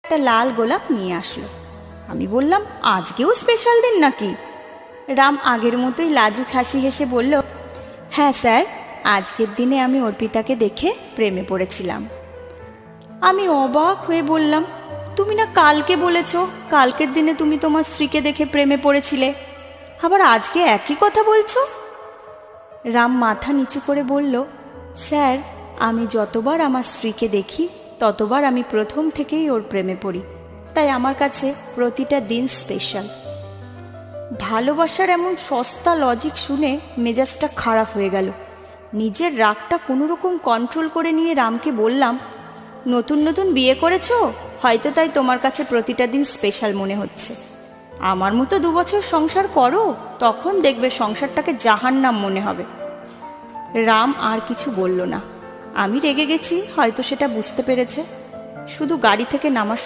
একটা লাল গোলাপ নিয়ে আসলো। আমি বললাম, আজকেও স্পেশাল দিন নাকি? রাম আগের মতোই লাজুক হাসি হেসে বলল, হ্যাঁ স্যার, আজকের দিনে আমি অর্পিতাকে দেখে প্রেমে পড়েছিলাম। আমি অবাক হয়ে বললাম, তুমি না কালকে বলেছ কালকের দিনে তুমি তোমার স্ত্রীকে দেখে প্রেমে পড়েছিলে, আবার আজকে একই কথা বলছো? রাম মাথা নিচু করে বলল, স্যার, আমি যতবার আমার স্ত্রীকে দেখি ততবার আমি প্রথম থেকেই ওর প্রেমে পড়ি, তাই আমার কাছে প্রতিটা দিন স্পেশাল। ভালোবাসার এমন সস্তা লজিক শুনে মেজাজটা খারাপ হয়ে গেল। নিজের রাগটা কোনোরকম কন্ট্রোল করে নিয়ে রামকে বললাম, নতুন নতুন বিয়ে করেছো হয়তো, তাই তোমার কাছে প্রতিটা দিন স্পেশাল মনে হচ্ছে। আমার মতো 2 বছর সংসার করো, তখন দেখবে সংসারটাকে জাহান্নাম মনে হবে। রাম আর কিছু বলল না। আমি রেগে গেছি, হয়তো সেটা বুঝতে পেরেছে। শুধু গাড়ি থেকে নামার